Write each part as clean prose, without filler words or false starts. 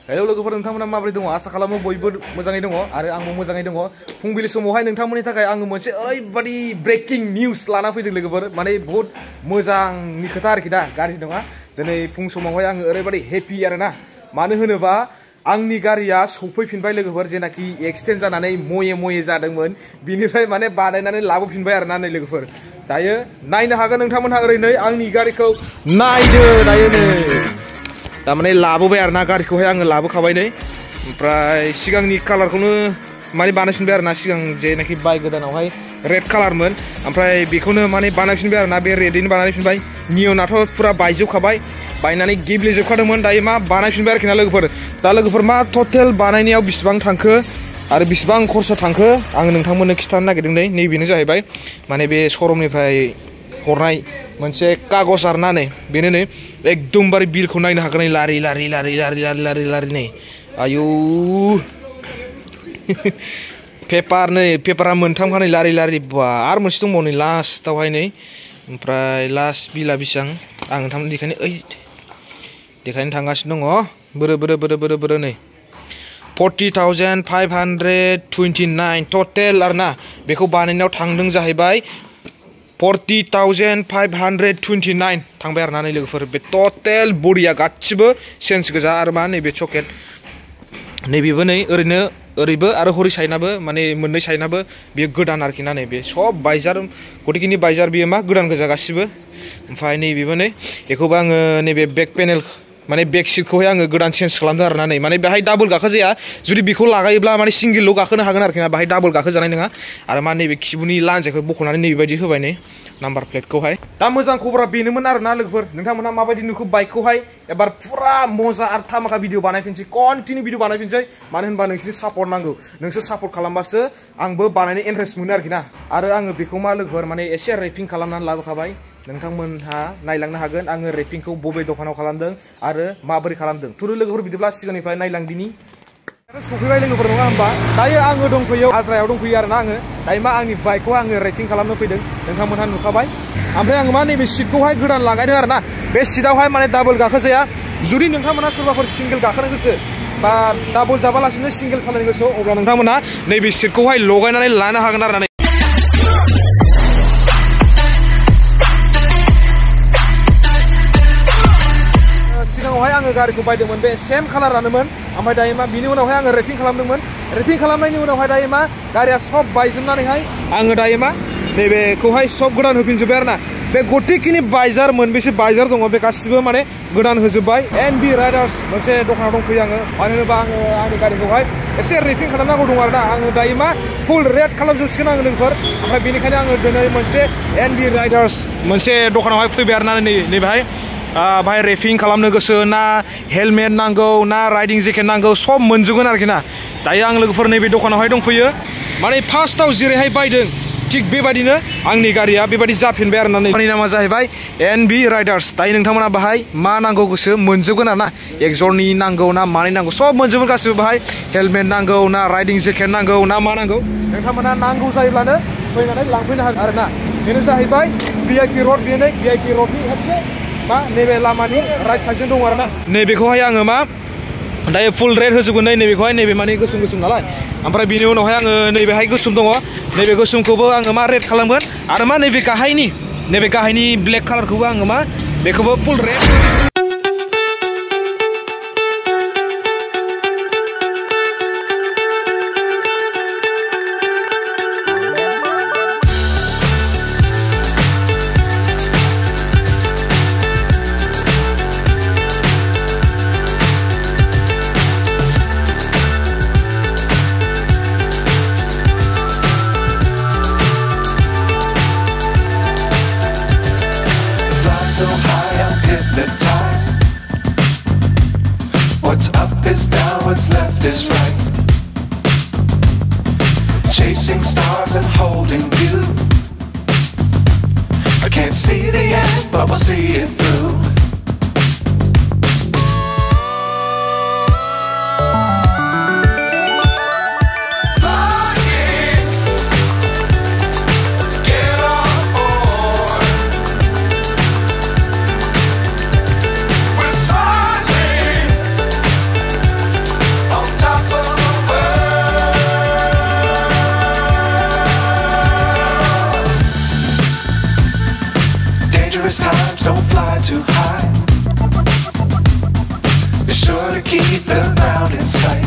Hello लोगोफोर नोंथांमोना माबोरै दङ आसा खालामो बयबो मोजाङै दङ आरो आंबो मोजाङै दङ फुंबिलि समावहाय नोंथांमोननि थाखाय आङो मोनसे ओरैबादि ब्रेकिं निउस लाना फैदों लोगोफोर माने बहुत मोजांनि खोथा आरोखि दा गाज्रि नङा दिनै फुं समावहाय आङो ओरैबादि हेपि आरोना मानो होनोबा आंनि गारिया सफैफिनबाय लोगोफोर जेनाखि एक्सिडेन्ट जानानै मये जादोंमोन बिनिफ्राय माने बानायनानै लाबोफिनबाय आरोना नै लोगोफोर दायो नायनो हागोन नोंथांमोनहा ओरै नै आंनि गारिखौ नायदो दायो नै तारमाने लाबोबाय आरोना गारिखौहाय आङो लाबोखाबाय नै ओमफ्राय सिगांनि कालारखौनो माने बानायफिनबाय आरोना सिगां जेनाखि बाइक गोदानावहाय रेड कालारमोन ओमफ्राय बेखौनो माने बानायफिनबाय आरोना बे रेडैनो बानायफिनबाय नियनाथ' फुरा बायजोबखाबाय बायनानै गेब्लेजोबखादोंमोन दायो मा बानायफिनबाय आरोखि ना लोगोफोर दा लोगोफोर मा टटेल बानायनायाव बेसेबां थांखो आरो बेसेबां खरसा थांखो आङो नोंथांमोननो खिथानो नागिरदों नै नैबेनो जाहैबाय माने बे श'रुमनिफ्राय हरनाय मोनसे कागज आरोना नै बेनो नै एकदमबारे बिलखौ नायनो हागोन नै लारि नै आयौ पेपार नै पेपारा मोनथामखा नै लारि बा आरो मोनसे दंबावो नै लास्टआवहाय नै ओमफ्राय लास्ट बिला बेसेबां आं नोंथांमोन देखायनो थांगासिनो दङ बोरो नै 40,529 टटेल आरोना बेखौ बानायनायाव थांदों जाहैबाय 40,529 थांबाय आरोना नै लोगोफोर बे टटेल बडिया गासिबो चेन्ज गोजा आरो मा नैबे सकेट नैबेबो नै ओरैनो ओरैबो आरो हरै साइडनाबो माने मोननै साइडनाबो बेयो गोदान आरोखि ना नै बे सब बाइजार गटिकिनि बाइजार बेयो मा गोदान गोजा गासिबो ओमफ्राय नैबेबो नै बेखौबो आङो नैबे बेक पेनेल माने बेक सिटखौहाय आङो गोदान चेन्ज खालामदों आरोना नै माने बेहाय डाबल गाखोजाया जुदि बेखौ लागायोब्ला माने सिंगेलल' गाखोनो हागोन आरोखि ना बाहाय डाबल गाखोजानाय नङा आरो मा नैबे खिबुनि लान्जायखौ बख'नानै नैबेबायदि होबाय नै नाम्बार प्लेटखौहाय दा मोजां खबरा बेनोमोन आरोना लोगोफोर नोंथांमोनहा माबायदि नुखो बाइकखौहाय एबार फुरा मजा आरो थामाखा भिडिअ बानायफिनसै कन्टिनिउ भिडिअ बानायफिनसै मानो होनबा नोंसोरनि सापर्ट नांगौ नोंसोर सापर्ट खालामबासो आंबो बानायनो इन्टारेस्ट मोनो आरोखि ना आरो आङो बेखौ मा लोगोफोर माने एसे रेपिं खालामनानै लाबोखाबाय नोंथांमोनहा नायलांनो हागोन आङो रेपिंखौ बबे दखानाव खालामदों आरो माबोरै खालामदों थुरु लोगोफोर बिदिब्ला सिगांनिफ्राय नायलांदिनि सफैबाय लोगोफोर नङा होमबा दायो आङो दंफैयो आज्रायाव दंफैयो आरोना आङो दायो मा आंनि बाइकखौ आङो रेपिं खालामनो फैदों नोंथांमोनहा नुखाबाय ओमफ्राय आङो मा नैबे सिटखौहाय गोदान लागायदों आरोना बे सिटआवहाय माने डाबल गाखोजाया जुदि नोंथांमोना सोरबाफोर सिंगेल गाखोनो गोसो बा डाबल जाबालासिनो सिंगेल सालायनो गोसो अब्ला नोंथांमोना नैबे सिटखौहाय लगायनानै लानो हागोन आरोना सिगाङावहाय आङो गारिखौ बायदोंमोन बे सेम कालारानोमोन ओमफ्राय दायो मा बिनि उनावहाय आङो रेपिं खालामदोंमोन रेपिं खालामनायनि उनावहाय दायो मा गारिया सब बायजोबनानैहाय आङो दायो मा नैबेखौहाय सब गोदान होफिनजोब्बाय आरोना बे गटिकिनि बाइजार मोनबेसे बाइजार दङ बे गासिबो माने गोदान होजोब्बाय एनबि राइडार्स मोनसे दखानाव दंफैयो आङो मानो होनोबा आङो आंनि गारिखौहाय एसे रेपिं खालामनांगौ दं आरोना आङो दायो मा फुल रेड खालामजोबसिगोन आङो लोगोफोर ओमफ्राय बेनिखायनो आङो दिनै मोनसे एनबि राइडार्स मोनसे दखानावहाय फैबाय आरोना नैबेहाय बाहाय रेपिं खालामनो गोसो ना हेलमेट नांगौ ना राइडिं जेकेट नांगौ सब मोनजोबगोन आरोखि ना दायो आं लोगोफोर नैबे दखानावहाय दंफैयो माने फार्स्टआव जेरैहाय बायदों थिग बेबायदिनो आंनि गारिया बेबायदि जाफिनबाय आरोना आंनि नामा जाहैबाय एनबि राइडार्स दायो नोंथांमोना बाहाय मा नांगौ गोसो मोनजोबगोन आरोना एक्जरनि नांगौ ना मानि नांगौ सब मोनजोबगोन गासिबो बाहाय हेलमेट नांगौ ना राइडिं जेकेट नांगौ ना मा नांगौ नोंथांमोना नांगौ जायोब्लानो फैनानै लांफैनो हागोन आरोना बेनो जाहैबाय भिआइपि रड बेनो भिआइपि रडनि एसे मा नैबे लामानि राइट साइडजों दङ आरोना नैबेखौहाय आङो मा दायो फुल रेड होजोबगोन नैबेखौहाय नैबे माने गोसोम नालाय ओमफ्राय बिनि उनावहाय आङो नैबेहाय गोसोम दङ नैबे गोसोमखौबो आङो मा रेड खालामगोन आरो मा नैबे गाहायनि ब्लेक कालारखौबो आङो मा बेखौबो full red so high I'm hypnotized. What's up is down, what's left is right. Chasing stars and holding you. I can't see the end, but we'll see it through. to keep the ground in sight.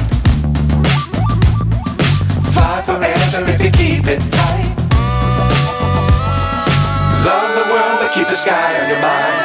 Fly forever if you keep it tight. Love the world but keep the sky on your mind.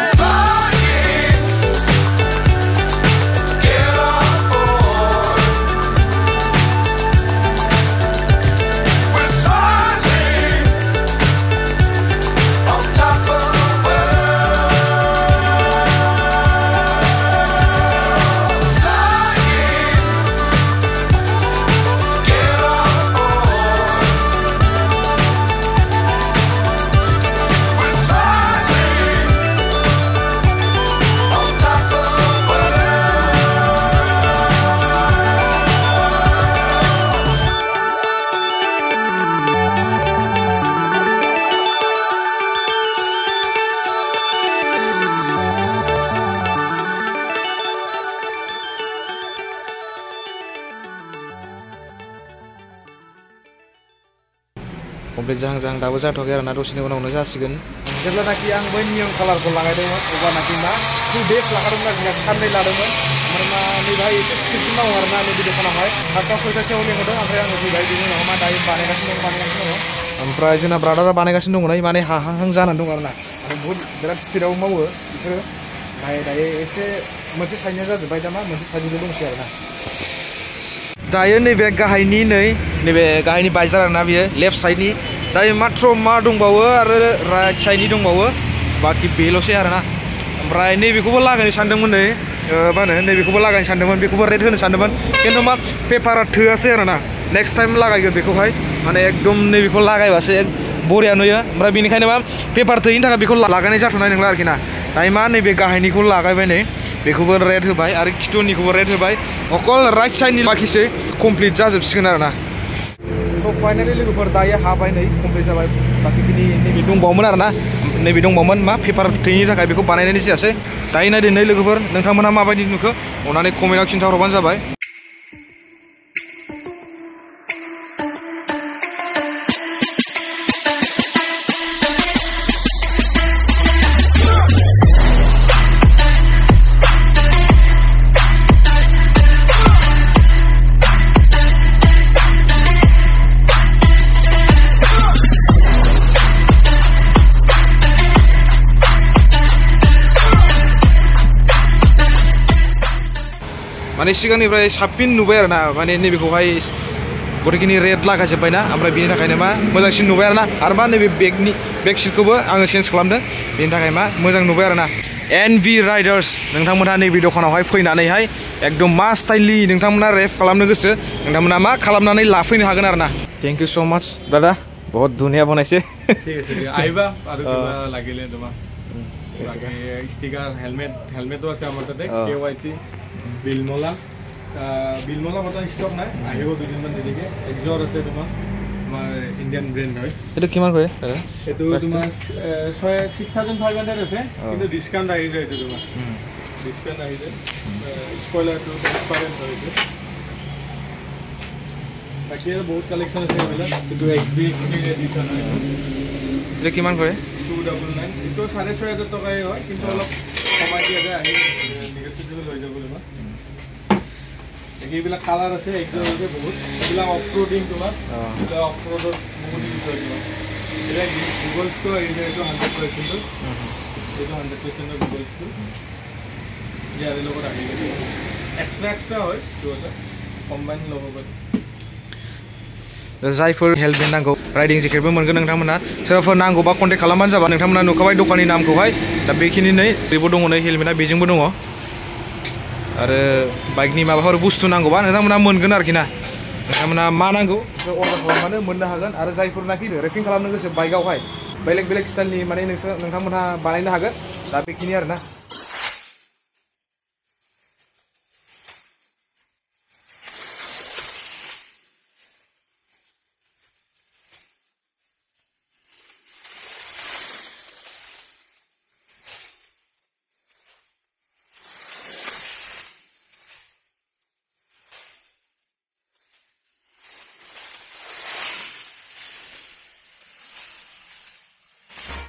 Complete जाहां दाबो जाथ'वाखै आरोना दसेनि उनावनो जासिगोन जेब्लानाखि आं बै नियन कालारखौ लागायदोंमोन अब्लानाखि मा 2 days लागादोंमोन आरोना साननै लादोंमोन ओमफ्राय मा नैबाहाय एसे स्पिडसिन मावो आरोना नैबे दखानावहाय फार्स्टआव 6टासोआव लिंहरदों ओमफ्राय आङो फैबाय बिनि उनाव मा दायो बानायगासिनो दं ओमफ्राय जोंना ब्रादारा बानायगासिनो दङ माने हाहां जानानै दं आरोना आरो बहुद बिराद स्पिडआव मावो बिसोरो दायो एसे मोनसे साइडनिया जाजोब्बाय दा मा मोनसे साइडनिल' दंसै आरोना दायो नैबे गाहायनि नैबे गाहायनि बायजार आरोना बियो लेफ्ट साइडनि दायो मात्र मा दंबावो आरो राइट साइडनि दंबावो बाखि बेल'सै आरोना ओमफ्राय नैबेखौबो लागायनो सानदोंमोन नै मा होनो नैबेखौबो लागायनो सानदोंमोन बेखौबो रेड होनो सानदोंमोन खिन्थु मा पेपारा थोआसै आरोना नेक्स्ट टाइम लागायगोन बेखौहाय माने एकदम नैबेखौ लागायबासो बरिया नुयो ओमफ्राय बेनिखायनो मा पेपार थोयैनि थाखाय बेखौ लागायनाय जाथ'नाय नंला आरोखि ना दायो मा नैबे गाहायनिखौ लागायबाय नै बेखौबो रेड होबाय आरो खिथुनिखौबो रेड होबाय अकल राइट साइडनि बाखिसो कमप्लिट जाजोबसिगोन आरोना स' फाइनालि लोगोफोर दायो हाबाय नै कमप्लिट जाबाय बाखिखिनि नैबे दंबावोमोन आरोना नैबे दंबावोमोन मा पेपार थोयैनि थाखाय बेखौ बानायनाय जायासै दायो नायदो नै लोगोफोर नोंथांमोनहा माबायदि नुखो अननानै कमेन्टआव खिन्थाहरबानो जाबाय माने सिगांनिफ्राय साबसिन नुबाय आरोना माने नैबेखौहाय गथेखिनि रेड लागायजोब्बायना ओमफ्राय बेनि थाखायनो मा मोजांसिन नुबाय आरोना आरो मा नैबे बेक सिटखौबो आङो चेन्ज खालामदों बेनि थाखाय मा मोजां नुबाय आरोना एनभि राइडार्स नोंथांमोनहा नैबे दखानावहाय फैनानैहाय एकदम मा स्टाइलनि नोंथांमोना रेफ खालामनो गोसो नोंथांमोना मा खालामनानै लाफैनो हागोन आरोना थेंक इउ स' माच दादा बहुत धुनिया बनायছে ঠিক আছে আইবা আৰু কিবা লাগিলে তোমাক স্টিকাৰ হেলমেটো আছে আমাৰ তাতে KYC বিলমলা বৰ্তমান ষ্টক নাই আহিব দুদিনমান দেৰিকে এক্সৰ আছে তোমাৰ আমাৰ ইণ্ডিয়ান ব্ৰেণ্ড হয় এইটো কিমান কৰে এইটো তোমাৰ 6500 আছে কিন্তু ডিসকাউন্ট আহি যায় এইটো তোমাৰ ডিসকাউন্ট আহি যায় স্পয়লাৰটো ট্ৰান্সপাৰেন্ট হয় এইটো বাকি বহুত কালেকশ্যন আছে এইবিলাক এইটো XB এডিশ্যন হয় এইটো কিমান কৰে 299 এইটো 6500 টকাই হয় কিন্তু অলপ কমাই দিয়া যায় আহি নিগেটিভলি লৈ যাব লাগিব এইবিলাক কালাৰ আছে একদম আছে বহুত এইবিলাক অফ-রোডিং তোমাৰ অফ-রোডত বহুত ইউজ হয় এটা গুগল স্টোৰ এইটো 100% এইটো 100% গুগল স্টোৰ ইয়াৰ লগত আহি গ'ল এক্সট্ৰা হয় তো কম্বাইন ল'ব পাৰি जायफोर हेलमेट नांगौ राइडिं जेकेटबो मोनगोन नोंथांमोना सोरबाफोर नांगौबा कन्टेक्ट खालामबानो जाबाय नोंथांमोना नुखाबाय दखाननि नामखौहाय दा बेखिनि नै बेबो दङ नै हेलमेटा बेजोंबो दङ आरो बाइकनि माबाफोर बुस्थु नांगौबा नोंथांमोना मोनगोन आरोखि ना नोंथांमोना मा नांगौ अर्डार खालामबानो मोननो हागोन आरो जायफोरनाखि रेपिं खालामनो गोसो बाइकआवहाय बेलेग स्टाइलनि माने नोंथांमोनहा बानायनो हागोन दा बेखिनि आरोना